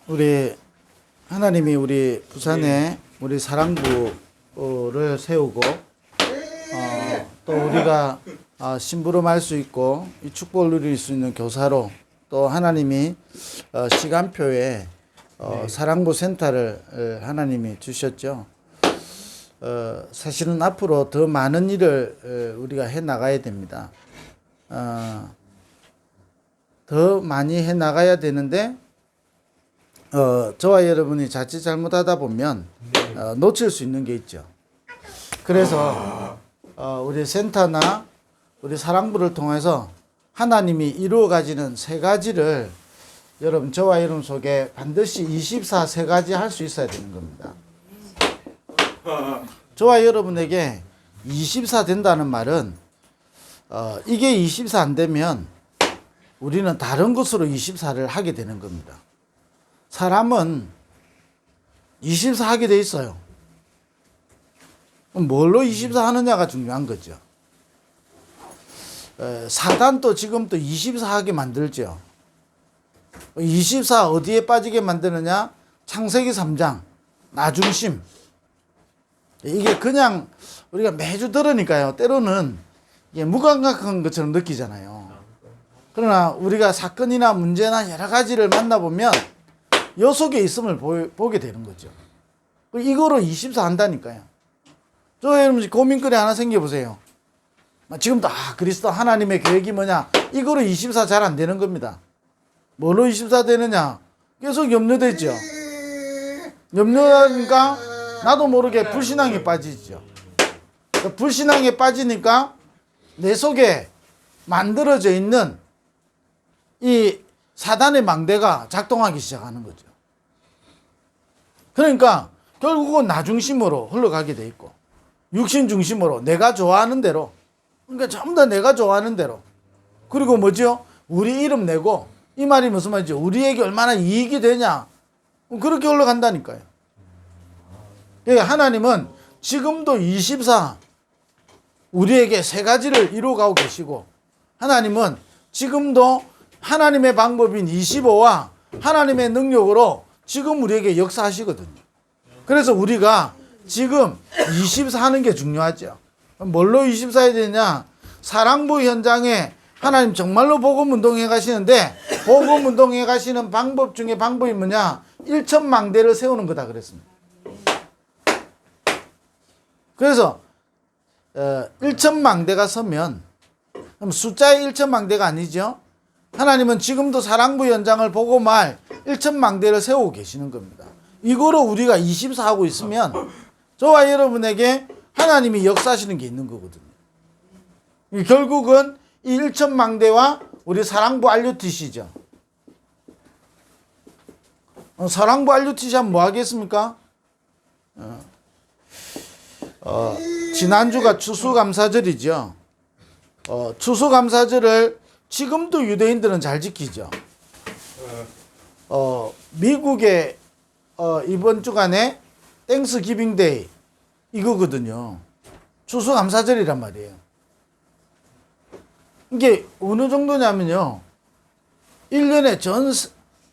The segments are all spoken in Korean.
우리 하나님이 우리 부산에 우리 사랑부를 세우고 또 우리가 심부름할 수 있고 이 축복을 누릴 수 있는 교사로 또 하나님이 시간표에 사랑부 센터를 하나님이 주셨죠. 사실은 앞으로 더 많은 일을 우리가 해 나가야 됩니다. 더 많이 해 나가야 되는데 저와 여러분이 자칫 잘못하다 보면 놓칠 수 있는 게 있죠. 그래서 우리 센터나 우리 사랑부를 통해서 하나님이 이루어 가지는 세 가지를 여러분 저와 여러분 속에 반드시 24 세 가지 할 수 있어야 되는 겁니다. 저와 여러분에게 24 된다는 말은 이게 24 안 되면 우리는 다른 것으로 24를 하게 되는 겁니다. 사람은 24 하게 돼 있어요. 뭘로 24 하느냐가 중요한 거죠. 사단도 지금 또 24 하게 만들죠. 24 어디에 빠지게 만드느냐? 창세기 3장 나중심. 이게 그냥 우리가 매주 들으니까요. 때로는 이게 무감각한 것처럼 느끼잖아요. 그러나 우리가 사건이나 문제나 여러 가지를 만나보면 요 속에 있음을 보게 되는 거죠. 이거로 24 한다니까요. 저 여러분 고민거리 하나 생겨보세요. 지금도 그리스도 하나님의 계획이 뭐냐? 이거로 24 잘 안 되는 겁니다. 뭘로 24 되느냐? 계속 염려되죠. 염려하니까 나도 모르게 불신앙에 빠지죠. 불신앙에 빠지니까 내 속에 만들어져 있는 이 사단의 망대가 작동하기 시작하는 거죠. 그러니까 결국은 나 중심으로 흘러가게 돼 있고 육신 중심으로 내가 좋아하는 대로, 그러니까 전부 다 내가 좋아하는 대로, 그리고 뭐죠? 우리 이름 내고, 이 말이 무슨 말이죠? 우리에게 얼마나 이익이 되냐, 그렇게 올라간다니까요. 하나님은 지금도 24 우리에게 세 가지를 이루어가고 계시고, 하나님은 지금도 하나님의 방법인 25와 하나님의 능력으로 지금 우리에게 역사하시거든요. 그래서 우리가 지금 24 하는 게 중요하죠. 뭘로 24 해야 되냐? 사랑부 현장에 하나님 정말로 복음운동해 가시는데, 복음운동해 가시는 방법 중에 방법이 뭐냐? 1천망대를 세우는 거다 그랬습니다. 그래서 1천망대가 서면, 그럼 숫자의 1천망대가 아니죠. 하나님은 지금도 사랑부 현장을 보고 말 1천망대를 세우고 계시는 겁니다. 이거로 우리가 24 하고 있으면 저와 여러분에게 하나님이 역사하시는 게 있는 거거든요. 결국은 이 1천망대와 우리 사랑부 RUTC죠. 사랑부 RUTC 하면 뭐 하겠습니까? 지난주가 추수감사절이죠. 추수감사절을 지금도 유대인들은 잘 지키죠. 미국의 이번 주간에 땡스기빙 데이 이거거든요. 추수감사절이란 말이에요. 이게 어느 정도냐면요, 1년에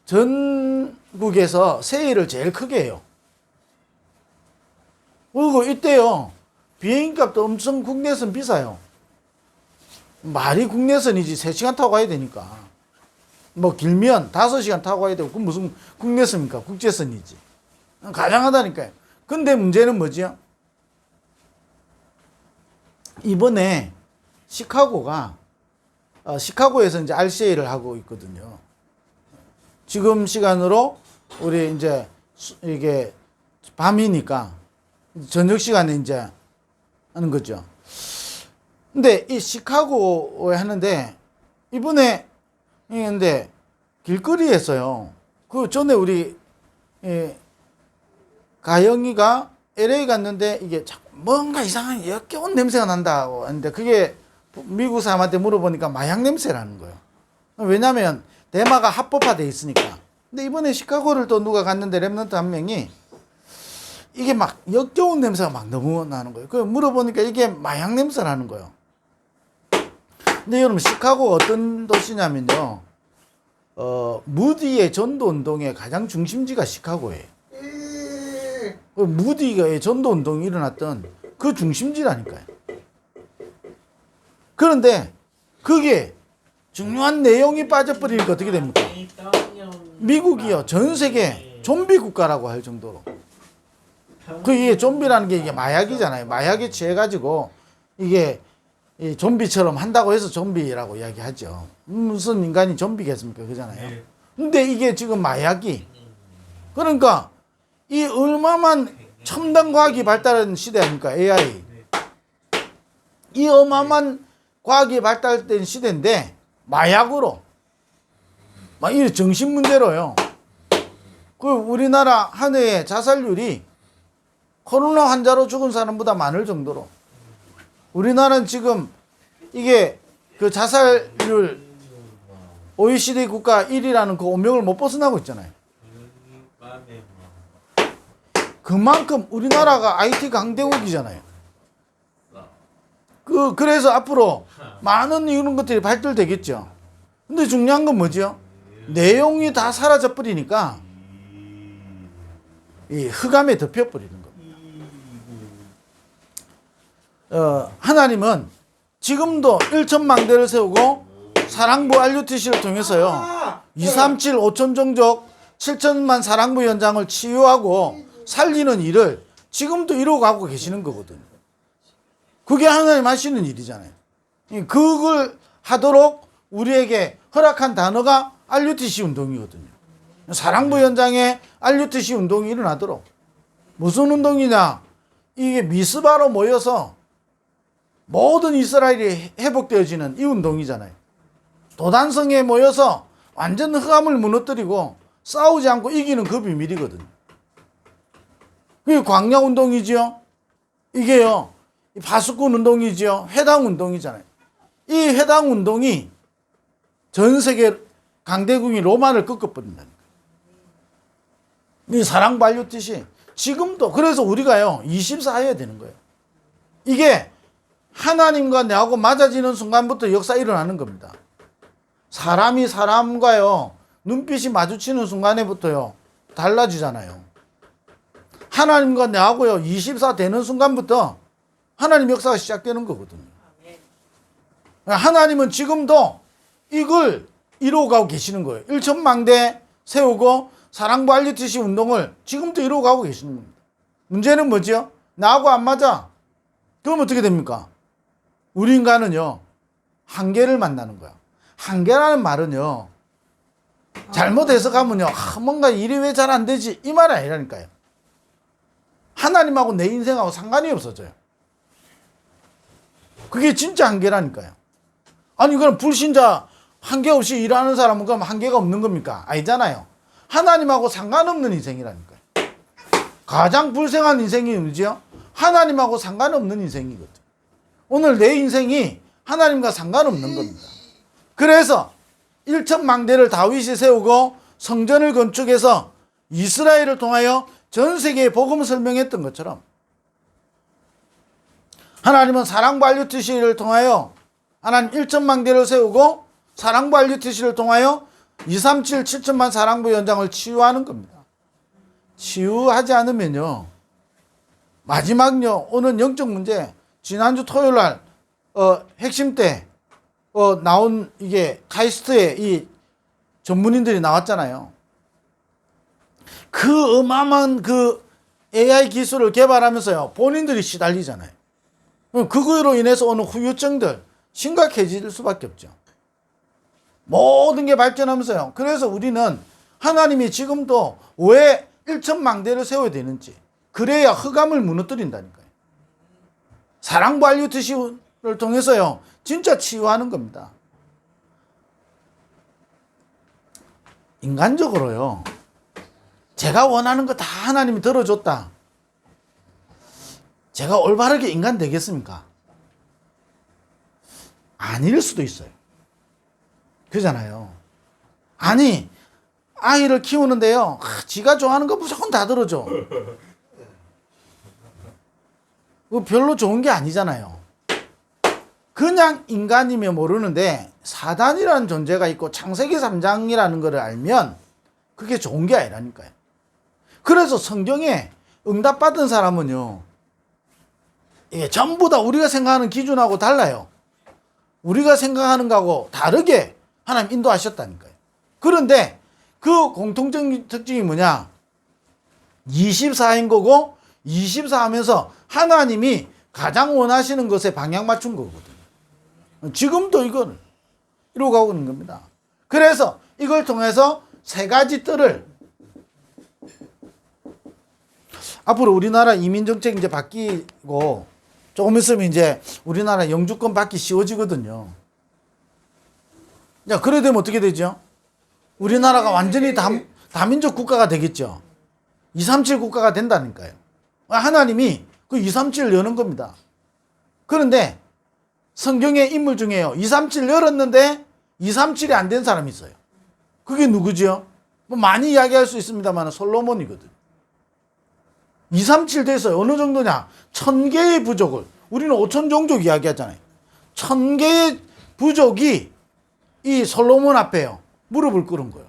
전국에서 세일을 제일 크게 해요. 그리고 이때요, 비행값도 엄청 국내선 비싸요. 말이 국내선이지 3시간 타고 가야 되니까. 뭐 길면 5시간 타고 가야 되고, 그건 무슨 국내선입니까? 국제선이지. 가장하다니까요. 근데 문제는 뭐지요? 이번에 시카고에서 이제 RCA를 하고 있거든요. 지금 시간으로 우리 이제 이게 밤이니까 저녁 시간에 이제 하는 거죠. 근데 이 시카고에 하는데 이번에 근데 길거리에서요. 그 전에 우리 가영이가 LA 갔는데 이게 뭔가 이상한 역겨운 냄새가 난다고 하는데, 그게 미국 사람한테 물어보니까 마약 냄새라는 거예요. 왜냐면 대마가 합법화돼 있으니까. 근데 이번에 시카고를 또 누가 갔는데 랩런트 한 명이 이게 막 역겨운 냄새가 막 너무 나는 거예요. 그 물어보니까 이게 마약 냄새라는 거예요. 근데 여러분, 시카고 어떤 도시냐면요, 무디의 전도 운동의 가장 중심지가 시카고예요. 무디의 전도 운동이 일어났던 그 중심지라니까요. 그런데 그게 중요한 내용이 빠져버리니까 어떻게 됩니까? 미국이요, 전 세계 좀비 국가라고 할 정도로. 이게 좀비라는 게 이게 마약이잖아요. 마약에 취해가지고 이게 이 좀비처럼 한다고 해서 좀비라고 이야기하죠. 무슨 인간이 좀비겠습니까? 그잖아요. 근데 이게 지금 마약이, 그러니까 이 얼마만 첨단 과학이 발달한 시대 아닙니까? AI. 이 어마어마한 과학이 발달된 시대인데 마약으로 막 이 정신 문제로요. 그 우리나라 한 해의 자살률이 코로나 환자로 죽은 사람보다 많을 정도로, 우리나라는 지금 이게 그 자살률 OECD 국가 1위라는 그 오명을 못 벗어나고 있잖아요. 그만큼 우리나라가 IT 강대국이잖아요. 그래서 앞으로 많은 이런 것들이 발달되겠죠. 근데 중요한 건 뭐죠? 내용이 다 사라져 버리니까 이 흑암에 덮여 버리는 겁니다. 하나님은 지금도 1천망대를 세우고 사랑부 RUTC를 통해서요, 237 5천 종족 7천만 사랑부 현장을 치유하고 살리는 일을 지금도 이루어가고 계시는 거거든요. 그게 하나님 하시는 일이잖아요. 그걸 하도록 우리에게 허락한 단어가 RUTC 운동이거든요. 사랑부 현장에 RUTC 운동이 일어나도록. 무슨 운동이냐? 이게 미스바로 모여서 모든 이스라엘이 회복되어지는 이 운동이잖아요. 도단성에 모여서 완전 흑암을 무너뜨리고 싸우지 않고 이기는 그 비밀이거든요. 그게 광야 운동이지요. 이게요, 파수꾼 운동이지요. 회당 운동이잖아요. 이 회당 운동이 전 세계 강대국이 로마를 꺾어버린다니까. 이 사랑부 RUTC 지금도, 그래서 우리가요 24해야 되는 거예요. 이게 하나님과 내하고 맞아지는 순간부터 역사 일어나는 겁니다. 사람이 사람과요 눈빛이 마주치는 순간에부터요 달라지잖아요. 하나님과 내하고요 24 되는 순간부터 하나님 역사가 시작되는 거거든요. 하나님은 지금도 이걸 이루어가고 계시는 거예요. 1천망대 세우고 사랑부 RUTC 운동을 지금도 이루어가고 계시는 겁니다. 문제는 뭐죠? 나하고 안 맞아. 그럼 어떻게 됩니까? 우리 인간은요 한계를 만나는 거야. 한계라는 말은요 잘못 해석하면요 뭔가 일이 왜 잘 안 되지 이 말이 아니라니까요. 하나님하고 내 인생하고 상관이 없어져요. 그게 진짜 한계라니까요. 아니 그럼 불신자 한계 없이 일하는 사람은 그럼 한계가 없는 겁니까? 아니잖아요. 하나님하고 상관없는 인생이라니까요. 가장 불행한 인생이 뭐지요? 하나님하고 상관없는 인생이거든. 오늘 내 인생이 하나님과 상관없는 겁니다. 그래서 1천망대를 다윗이 세우고 성전을 건축해서 이스라엘을 통하여 전 세계에 복음을 설명했던 것처럼 하나님은 사랑부 RUTC를 통하여 하나님 1천망대를 세우고 사랑부 RUTC를 통하여 237 7천만 사랑부 현장을 치유하는 겁니다. 치유하지 않으면요 마지막요 오는 영적 문제, 지난주 토요일날 핵심 때 나온 이게 카이스트의 이 전문인들이 나왔잖아요. 그 어마어마한 그 AI 기술을 개발하면서요 본인들이 시달리잖아요. 그거로 인해서 오는 후유증들 심각해질 수밖에 없죠. 모든 게 발전하면서요. 그래서 우리는 하나님이 지금도 왜 1천망대를 세워야 되는지, 그래야 흑암을 무너뜨린다니까요. 사랑부 RUTC를 통해서요 진짜 치유하는 겁니다. 인간적으로요 제가 원하는 거 다 하나님이 들어줬다. 제가 올바르게 인간 되겠습니까? 아닐 수도 있어요. 그잖아요. 아니 아이를 키우는데요 지가 좋아하는 거 무조건 다 들어줘. 별로 좋은 게 아니잖아요. 그냥 인간이면 모르는데 사단이라는 존재가 있고 창세기 3장이라는 것을 알면 그게 좋은 게 아니라니까요. 그래서 성경에 응답받은 사람은요, 이게 전부 다 우리가 생각하는 기준하고 달라요. 우리가 생각하는 거하고 다르게 하나님 인도하셨다니까요. 그런데 그 공통적인 특징이 뭐냐? 24인 거고 24 하면서 하나님이 가장 원하시는 것에 방향 맞춘 거거든요. 지금도 이걸 이러고 가고 있는 겁니다. 그래서 이걸 통해서 세 가지 뜰을 앞으로 우리나라 이민정책 이제 바뀌고 조금 있으면 이제 우리나라 영주권 받기 쉬워지거든요. 자, 그래 되면 어떻게 되죠? 우리나라가 완전히 다민족 국가가 되겠죠. 237 국가가 된다니까요. 하나님이 그 237을 여는 겁니다. 그런데 성경의 인물 중에요, 237 열었는데 237이 안 된 사람이 있어요. 그게 누구죠? 뭐 많이 이야기할 수 있습니다만 솔로몬이거든. 237 돼서 어느 정도냐? 1000개의 부족을, 우리는 5000 종족 이야기하잖아요. 1000개의 부족이 이 솔로몬 앞에요, 무릎을 꿇은 거예요.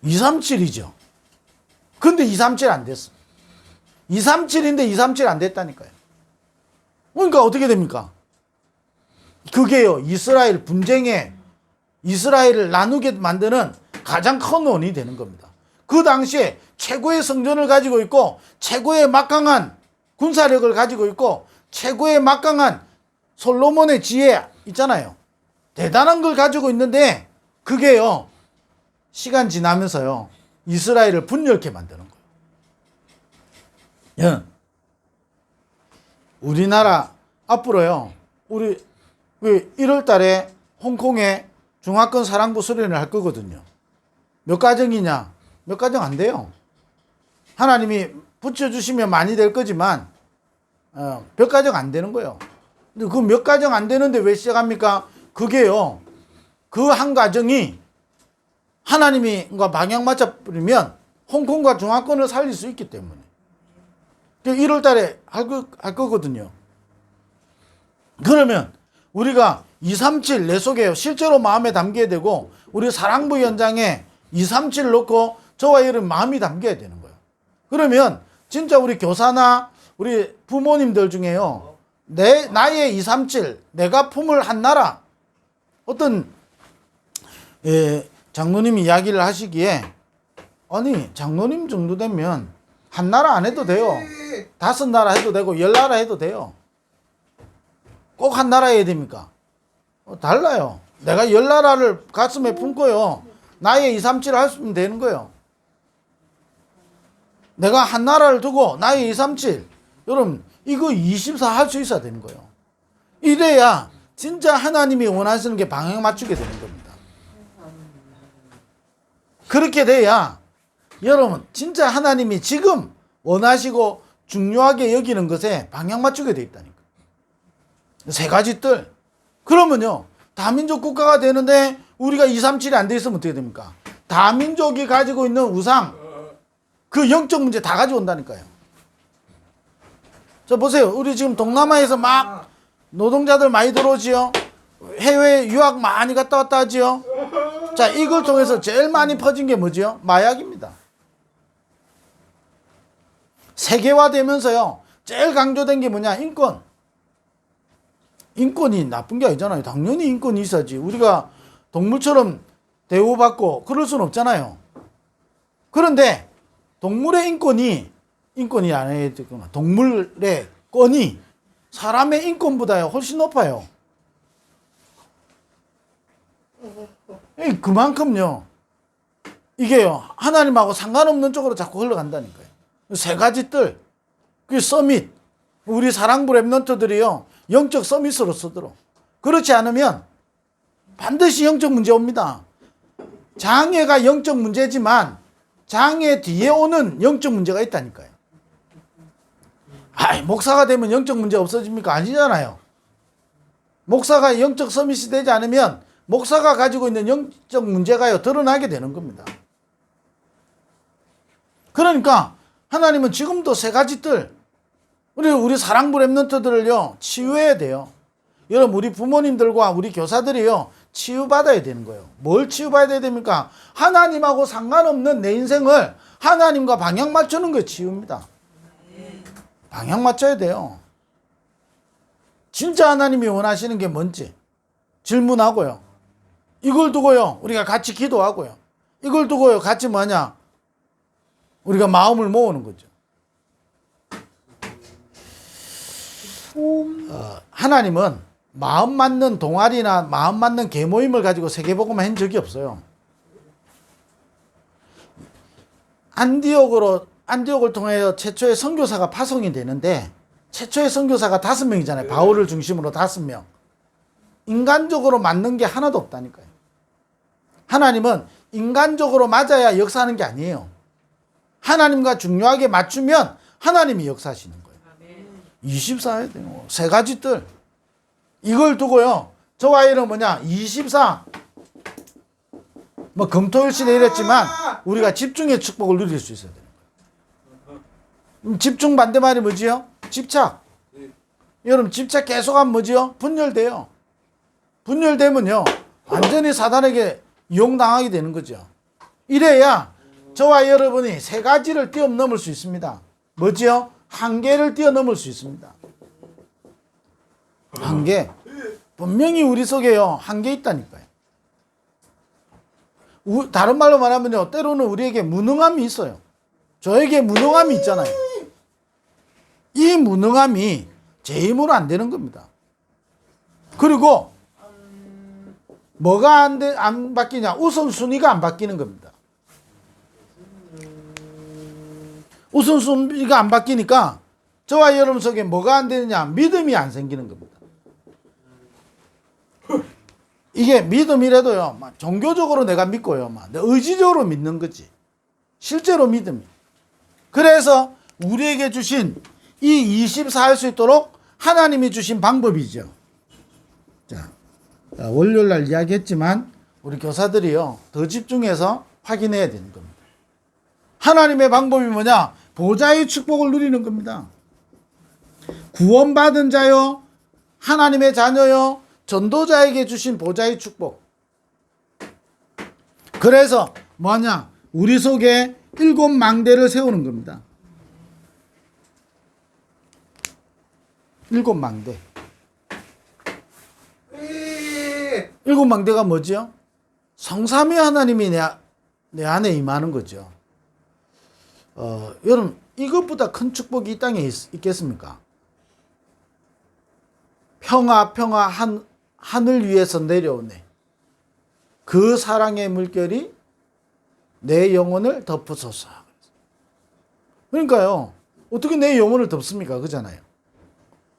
237이죠. 근데 237 안 됐어. 237인데 237 안 됐다니까요. 그러니까 어떻게 됩니까? 그게요, 이스라엘 분쟁에 이스라엘을 나누게 만드는 가장 큰 원인이 되는 겁니다. 그 당시에 최고의 성전을 가지고 있고 최고의 막강한 군사력을 가지고 있고 최고의 막강한 솔로몬의 지혜 있잖아요. 대단한 걸 가지고 있는데 그게요, 시간 지나면서요, 이스라엘을 분열케 만드는 거예요. 예. 우리나라 앞으로요, 우리 1월 달에 홍콩에 중화권 사랑부 수련을 할 거거든요. 몇 가정이냐? 몇 가정 안 돼요. 하나님이 붙여주시면 많이 될 거지만 몇 가정 안 되는 거예요. 근데 그 몇 가정 안 되는데 왜 시작합니까? 그게요, 그 한 가정이 하나님이 방향 맞춰버리면 홍콩과 중화권을 살릴 수 있기 때문에 1월 달에 할 거거든요. 그러면 우리가 237 내 속에 실제로 마음에 담겨야 되고, 우리 사랑부 현장에 237 넣고 저와 여러분 마음이 담겨야 되는 거예요. 그러면 진짜 우리 교사나 우리 부모님들 중에요, 나의 237, 내가 품을 한 나라, 어떤 장로님이 이야기를 하시기에, 아니 장로님 정도 되면 한 나라 안 해도 돼요. 5나라 해도 되고 10나라 해도 돼요. 꼭 한 나라 해야 됩니까? 달라요. 내가 10나라를 가슴에 품고요, 나의 237을 할 수 있으면 되는 거예요. 내가 한 나라를 두고 나의 237, 여러분 이거 24 할 수 있어야 되는 거예요. 이래야 진짜 하나님이 원하시는 게 방향 맞추게 되는 겁니다. 그렇게 돼야 여러분 진짜 하나님이 지금 원하시고 중요하게 여기는 것에 방향 맞추게 돼 있다니까. 세 가지 뜰. 그러면요, 다민족 국가가 되는데 우리가 237이 안 돼 있으면 어떻게 됩니까? 다민족이 가지고 있는 우상, 그 영적 문제 다 가져온다니까요. 자, 보세요. 우리 지금 동남아에서 막 노동자들 많이 들어오지요. 해외 유학 많이 갔다 왔다 하지요. 자, 이걸 통해서 제일 많이 퍼진 게 뭐지요? 마약입니다. 세계화되면서요, 제일 강조된 게 뭐냐? 인권. 인권이 나쁜 게 아니잖아요. 당연히 인권이 있어야지. 우리가 동물처럼 대우받고 그럴 수는 없잖아요. 그런데 동물의 인권이 아니어야 되구나. 동물의 권이 사람의 인권보다 훨씬 높아요. 그만큼요, 이게요, 하나님하고 상관없는 쪽으로 자꾸 흘러간다니까요. 세 가지 뜰, 그 서밋, 우리 사랑부 랩런트들이요, 영적 서밋으로 쓰도록. 그렇지 않으면 반드시 영적 문제 옵니다. 장애가 영적 문제지만 장애 뒤에 오는 영적 문제가 있다니까요. 목사가 되면 영적 문제 없어집니까? 아니잖아요. 목사가 영적 서밋이 되지 않으면 목사가 가지고 있는 영적 문제가요, 드러나게 되는 겁니다. 그러니까 하나님은 지금도 세 가지 뜰, 우리 사랑부 랩런트들을요, 치유해야 돼요. 여러분 우리 부모님들과 우리 교사들이요 치유받아야 되는 거예요. 뭘 치유받아야 됩니까? 하나님하고 상관없는 내 인생을 하나님과 방향 맞추는 게 치유입니다. 방향 맞춰야 돼요. 진짜 하나님이 원하시는 게 뭔지 질문하고요. 이걸 두고요 우리가 같이 기도하고요. 이걸 두고요 같이 뭐냐 우리가 마음을 모으는 거죠. 하나님은 마음 맞는 동아리나 마음 맞는 계모임을 가지고 세계복음을 한 적이 없어요. 안디옥을 통해 최초의 선교사가 파송이 되는데 최초의 선교사가 5명이잖아요. 바울을 중심으로 5명. 인간적으로 맞는 게 하나도 없다니까요. 하나님은 인간적으로 맞아야 역사하는 게 아니에요. 하나님과 중요하게 맞추면 하나님이 역사하시는 거예요. 24야 돼요. 3가지 뜰. 이걸 두고요. 저와 여러분 뭐냐? 24. 뭐 금토일 시대 이랬지만 우리가 집중의 축복을 누릴 수 있어야 돼요. 집중 반대말이 뭐지요? 집착. 여러분 집착 계속하면 뭐지요? 분열돼요. 분열되면요. 완전히 사단에게 이용당하게 되는 거죠. 이래야 저와 여러분이 3가지를 뛰어넘을 수 있습니다. 뭐지요? 한계를 뛰어넘을 수 있습니다. 한계. 분명히 우리 속에요. 한계 있다니까요. 다른 말로 말하면요. 때로는 우리에게 무능함이 있어요. 저에게 무능함이 있잖아요. 이 무능함이 제 힘으로 안 되는 겁니다. 그리고 뭐가 안 바뀌냐? 우선순위가 안 바뀌는 겁니다. 우선순위가 안 바뀌니까 저와 여러분 속에 뭐가 안 되느냐? 믿음이 안 생기는 겁니다. 이게 믿음이라도요, 막 종교적으로 내가 믿고요, 막 의지적으로 믿는 거지. 실제로 믿음이. 그래서 우리에게 주신 이 24 할 수 있도록 하나님이 주신 방법이죠. 자, 월요일 날 이야기했지만 우리 교사들이요, 더 집중해서 확인해야 되는 겁니다. 하나님의 방법이 뭐냐? 보좌의 축복을 누리는 겁니다. 구원받은 자요, 하나님의 자녀요, 전도자에게 주신 보좌의 축복. 그래서 뭐냐? 우리 속에 7망대를 세우는 겁니다. 7망대. 7망대가 뭐지요? 성삼위 하나님이 내 안에 임하는 거죠. 여러분, 이것보다 큰 축복이 이 땅에 있겠습니까? 평화 하늘 위에서 내려오네. 그 사랑의 물결이 내 영혼을 덮으소서. 그러니까요, 어떻게 내 영혼을 덮습니까? 그잖아요.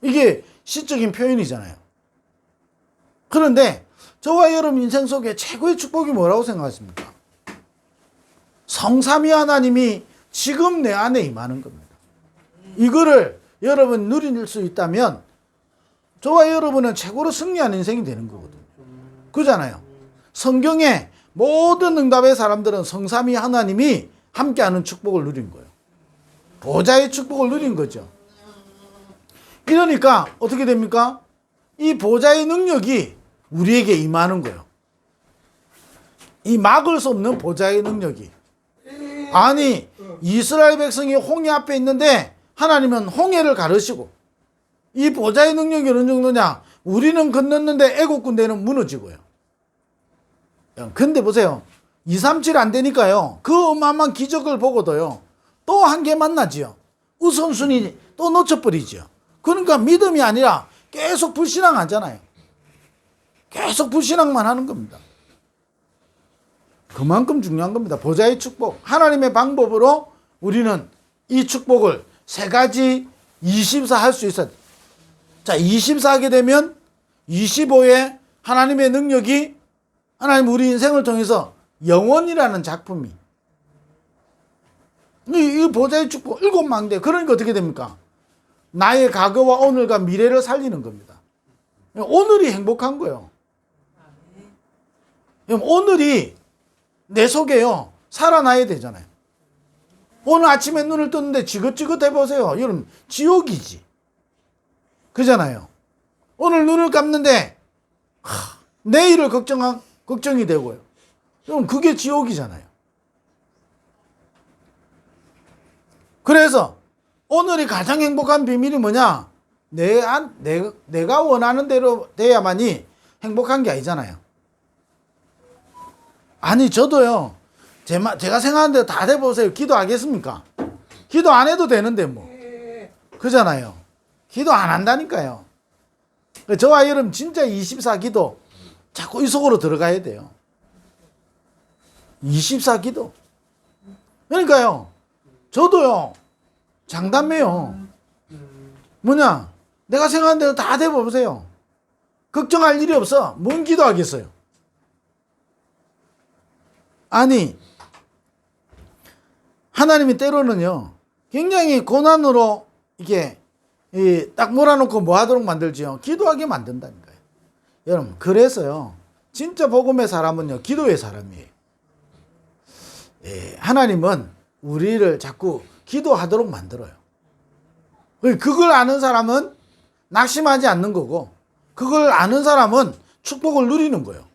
이게 시적인 표현이잖아요. 그런데 저와 여러분 인생 속에 최고의 축복이 뭐라고 생각하십니까? 성삼위 하나님이 지금 내 안에 임하는 겁니다. 이거를 여러분 누릴 수 있다면 저와 여러분은 최고로 승리한 인생이 되는 거거든요. 그잖아요. 성경의 모든 응답의 사람들은 성삼위 하나님이 함께하는 축복을 누린 거예요. 보좌의 축복을 누린 거죠. 이러니까 어떻게 됩니까? 이 보좌의 능력이 우리에게 임하는 거예요. 이 막을 수 없는 보좌의 능력이. 아니, 이스라엘 백성이 홍해 앞에 있는데 하나님은 홍해를 가르시고, 이 보좌의 능력이 어느 정도냐? 우리는 건넜는데 애국 군대는 무너지고요. 근데 보세요. 2, 3, 7 안 되니까요. 그 어마어마한 기적을 보고도요. 또 한계 만나지요. 우선순위 또 놓쳐버리지요. 그러니까 믿음이 아니라 계속 불신앙하잖아요. 계속 불신앙만 하는 겁니다. 그만큼 중요한 겁니다. 보좌의 축복. 하나님의 방법으로 우리는 이 축복을 3가지 24 할 수 있어요. 자, 24 하게 되면 25에 하나님의 능력이 하나님 우리 인생을 통해서 영원이라는 작품이 이 보좌의 축복 7망대. 그러니까 어떻게 됩니까? 나의 과거와 오늘과 미래를 살리는 겁니다. 오늘이 행복한 거예요. 오늘이 내 속에요 살아나야 되잖아요. 오늘 아침에 눈을 떴는데 지긋지긋해 보세요. 여러분 지옥이지. 그잖아요. 오늘 눈을 감는데 내일을 걱정이 되고요. 그럼 그게 지옥이잖아요. 그래서 오늘이 가장 행복한 비밀이 뭐냐? 내가 원하는 대로 돼야만이 행복한 게 아니잖아요. 아니 저도요. 제가 생각하는 대로 다 돼보세요. 기도하겠습니까? 기도 안 해도 되는데 뭐. 그잖아요. 기도 안 한다니까요. 저와 여러분 진짜 24기도 자꾸 이 속으로 들어가야 돼요. 24기도. 그러니까요. 저도요. 장담해요. 뭐냐? 내가 생각한 대로 다 돼보세요. 걱정할 일이 없어. 뭔 기도하겠어요? 아니 하나님이 때로는요. 굉장히 고난으로 이게 딱 몰아놓고 뭐 하도록 만들지요. 기도하게 만든다니까요. 여러분 그래서요. 진짜 복음의 사람은요. 기도의 사람이에요. 하나님은 우리를 자꾸 기도하도록 만들어요. 그걸 아는 사람은 낙심하지 않는 거고 그걸 아는 사람은 축복을 누리는 거예요.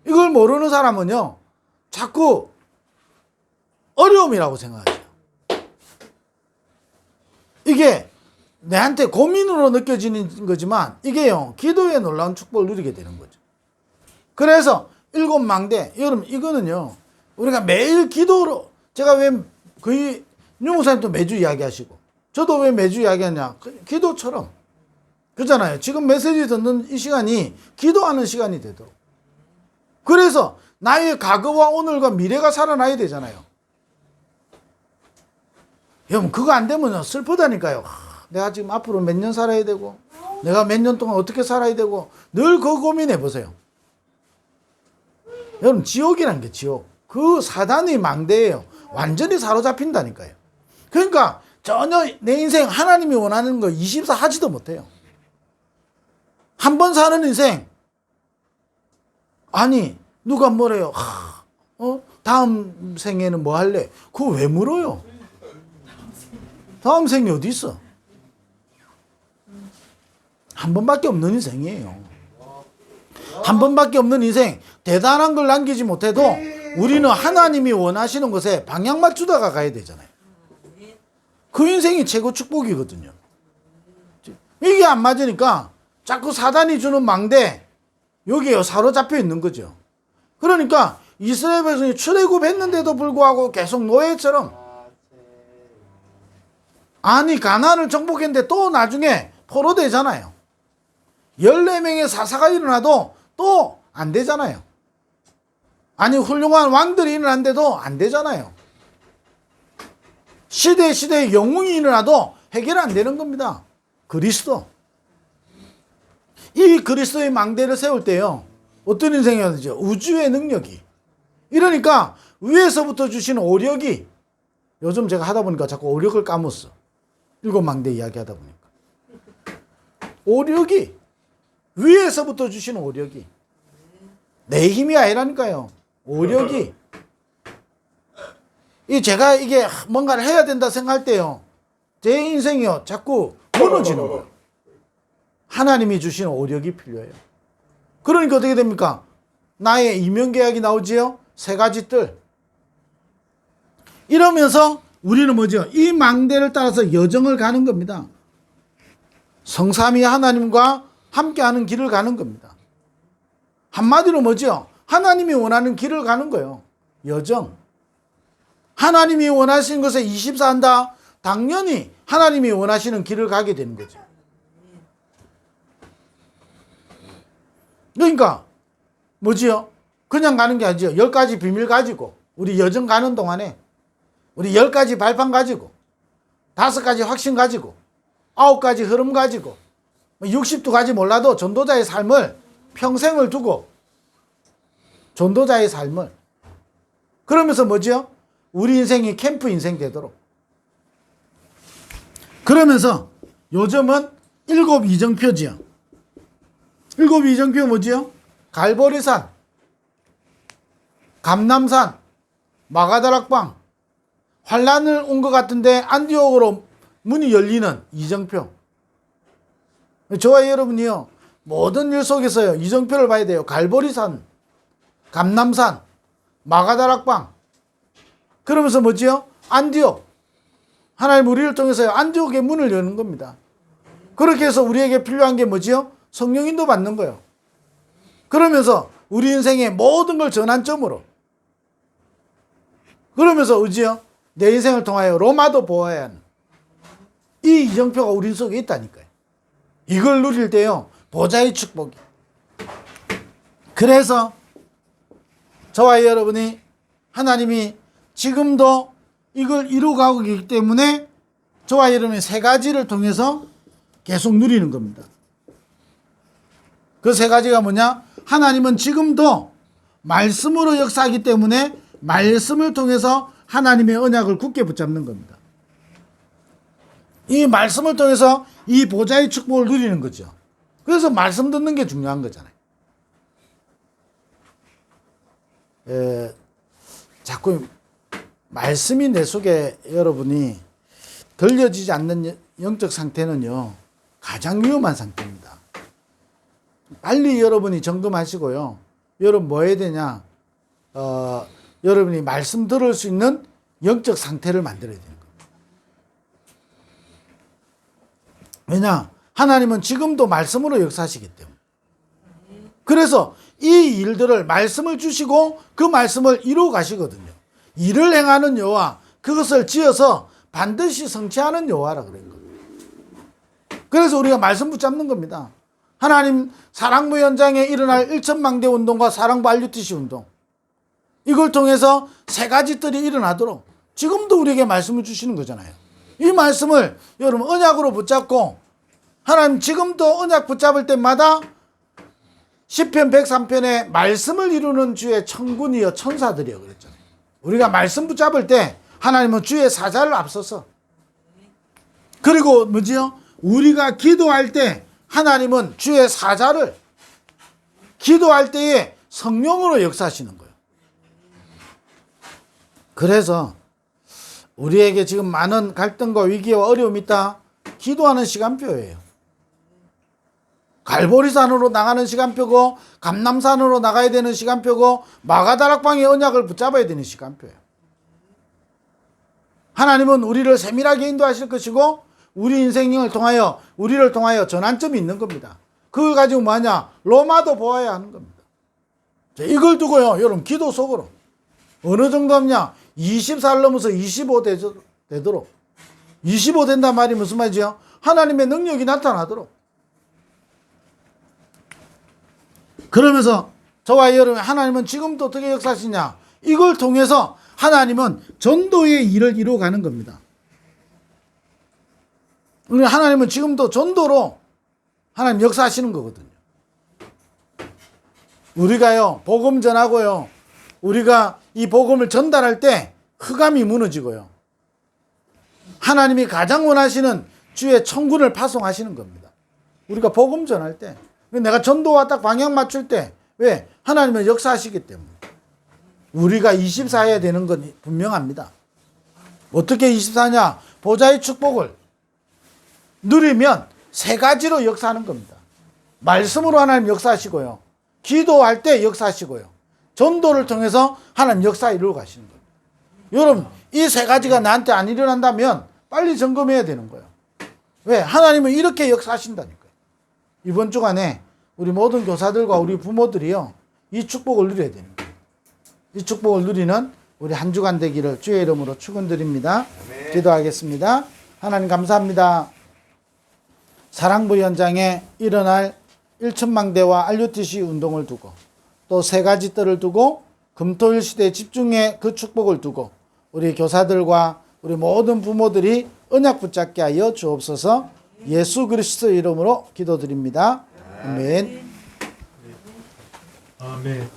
이걸 모르는 사람은요. 자꾸 어려움이라고 생각하죠. 이게 내한테 고민으로 느껴지는 거지만 이게요. 기도의 놀라운 축복을 누리게 되는 거죠. 그래서 7망대 여러분 이거는요. 우리가 매일 기도로 제가 왜 거의 윤 목사님도 매주 이야기하시고 저도 왜 매주 이야기하냐. 기도처럼 그렇잖아요. 지금 메시지 듣는 이 시간이 기도하는 시간이 되도록. 그래서 나의 과거와 오늘과 미래가 살아나야 되잖아요. 여러분 그거 안 되면 슬프다니까요. 내가 지금 앞으로 몇 년 살아야 되고 내가 몇 년 동안 어떻게 살아야 되고 늘 그 고민해 보세요. 여러분 지옥이란 게 지옥. 그 사단의 망대예요. 완전히 사로잡힌다니까요. 그러니까 전혀 내 인생 하나님이 원하는 거 24 하지도 못해요. 한 번 사는 인생 아니 누가 뭐래요. 다음 생에는 뭐 할래? 그거 왜 물어요? 다음 생이 어디 있어? 한 번밖에 없는 인생이에요. 한 번밖에 없는 인생 대단한 걸 남기지 못해도 우리는 하나님이 원하시는 것에 방향 맞추다가 가야 되잖아요. 그 인생이 최고 축복이거든요. 이게 안 맞으니까 자꾸 사단이 주는 망대 여기에 사로잡혀 있는 거죠. 그러니까 이스라엘 백성이 출애굽했는데도 불구하고 계속 노예처럼 아니 가나안을 정복했는데 또 나중에 포로되잖아요. 14명의 사사가 일어나도 또 안 되잖아요. 아니 훌륭한 왕들이 일어났는데도 안 되잖아요. 시대에 영웅이 일어나도 해결 안 되는 겁니다. 그리스도. 이 그리스도의 망대를 세울 때요. 어떤 인생이어야 되죠? 우주의 능력이. 이러니까 위에서부터 주신 오력이 요즘 제가 하다 보니까 자꾸 오력을 까먹었어. 7망대 이야기 하다 보니까. 오력이 위에서부터 주신 오력이 내 힘이 아니라니까요. 오력이 제가 이게 뭔가를 해야 된다 생각할 때요. 제 인생이요. 자꾸 무너지는 거예요. 하나님이 주신 오력이 필요해요. 그러니까 어떻게 됩니까? 나의 이면계약이 나오지요. 3가지 뜰. 이러면서 우리는 뭐죠? 이 망대를 따라서 여정을 가는 겁니다. 성삼위 하나님과 함께하는 길을 가는 겁니다. 한마디로 뭐죠? 하나님이 원하는 길을 가는 거예요. 여정. 하나님이 원하시는 것에 24 한다? 당연히 하나님이 원하시는 길을 가게 되는 거죠. 그러니까 뭐지요? 그냥 가는 게 아니죠. 10가지 비밀 가지고 우리 여정 가는 동안에 우리 10가지 발판 가지고 5가지 확신 가지고 9가지 흐름 가지고 62가지 몰라도 전도자의 삶을 평생을 두고 전도자의 삶을 그러면서 뭐지요? 우리 인생이 캠프 인생 되도록 그러면서 요즘은 7 이정표지요. 7 이정표 뭐지요? 갈보리산, 감남산, 마가다락방, 환란을 온 것 같은데 안디옥으로 문이 열리는 이정표. 저와 여러분이요. 모든 일 속에서요. 이정표를 봐야 돼요. 갈보리산, 감남산, 마가다락방. 그러면서 뭐지요? 안디옥. 하나님 우리를 통해서요. 안디옥의 문을 여는 겁니다. 그렇게 해서 우리에게 필요한 게 뭐지요? 성령인도 받는 거예요. 그러면서 우리 인생의 모든 걸 전환점으로. 그러면서 어지요? 내 인생을 통하여 로마도 보아야 하는 이 이정표가 우리 속에 있다니까요. 이걸 누릴 때요. 보좌의 축복이. 그래서 저와 여러분이 하나님이 지금도 이걸 이루어가고 있기 때문에 저와 여러분이 세 가지를 통해서 계속 누리는 겁니다. 그 세 가지가 뭐냐? 하나님은 지금도 말씀으로 역사하기 때문에 말씀을 통해서 하나님의 언약을 굳게 붙잡는 겁니다. 이 말씀을 통해서 이 보좌의 축복을 누리는 거죠. 그래서 말씀 듣는 게 중요한 거잖아요. 자꾸 말씀이 내 속에 여러분이 들려지지 않는 영적 상태는요, 가장 위험한 상태입니다. 빨리 여러분이 점검하시고요. 여러분 뭐 해야 되냐? 여러분이 말씀 들을 수 있는 영적 상태를 만들어야 되는 겁니다. 왜냐? 하나님은 지금도 말씀으로 역사하시기 때문에. 그래서 이 일들을 말씀을 주시고 그 말씀을 이루어 가시거든요. 일을 행하는 여호와, 그것을 지어서 반드시 성취하는 여호와라 그런 거예요. 그래서 우리가 말씀 붙잡는 겁니다. 하나님 사랑부 현장에 일어날 1천망대 운동과 사랑부 RUTC 운동, 이걸 통해서 세 가지 뜰이 일어나도록 지금도 우리에게 말씀을 주시는 거잖아요. 이 말씀을 여러분 언약으로 붙잡고, 하나님 지금도 언약 붙잡을 때마다 시편 103편에 말씀을 이루는 주의 천군이여 천사들이여 그랬잖아요. 우리가 말씀 붙잡을 때 하나님은 주의 사자를 앞서서, 그리고 뭐지요? 우리가 기도할 때 하나님은 주의 사자를, 기도할 때에 성령으로 역사하시는 거예요. 그래서 우리에게 지금 많은 갈등과 위기와 어려움이 있다. 기도하는 시간표예요. 갈보리산으로 나가는 시간표고, 감남산으로 나가야 되는 시간표고, 마가다락방의 언약을 붙잡아야 되는 시간표예요. 하나님은 우리를 세밀하게 인도하실 것이고, 우리 인생을 통하여, 우리를 통하여 전환점이 있는 겁니다. 그걸 가지고 뭐하냐? 로마도 보아야 하는 겁니다. 이걸 두고요, 여러분 기도 속으로 어느 정도 하냐? 20살 넘어서 25 되도록. 25 된단 말이 무슨 말이죠? 하나님의 능력이 나타나도록. 그러면서 저와 여러분, 하나님은 지금도 어떻게 역사하시냐? 이걸 통해서 하나님은 전도의 일을 이루어가는 겁니다. 우리 하나님은 지금도 전도로 하나님 역사하시는 거거든요. 우리가요, 복음 전하고요, 우리가 이 복음을 전달할 때 흑암이 무너지고요, 하나님이 가장 원하시는 주의 천군을 파송하시는 겁니다. 우리가 복음 전할 때, 내가 전도와 딱 방향 맞출 때, 왜? 하나님은 역사하시기 때문에. 우리가 24해야 되는 건 분명합니다. 어떻게 24냐? 보좌의 축복을 누리면 세 가지로 역사하는 겁니다. 말씀으로 하나님 역사하시고요, 기도할 때 역사하시고요, 전도를 통해서 하나님 역사 이루어 가시는 겁니다. 여러분, 이 세 가지가 나한테 안 일어난다면 빨리 점검해야 되는 거예요. 왜? 하나님은 이렇게 역사하신다니까요. 이번 주간에 우리 모든 교사들과 우리 부모들이요, 이 축복을 누려야 되는 거예요. 이 축복을 누리는 우리 한 주간 되기를 주의 이름으로 축원드립니다. 기도하겠습니다. 하나님 감사합니다. 사랑부 현장에 일어날 1천망대와 RUTC 운동을 두고, 또 세 가지 뜰을 두고, 금토일 시대 집중의 그 축복을 두고, 우리 교사들과 우리 모든 부모들이 언약 붙잡게 하여 주옵소서. 예수 그리스도 이름으로 기도드립니다. 아멘. 아멘.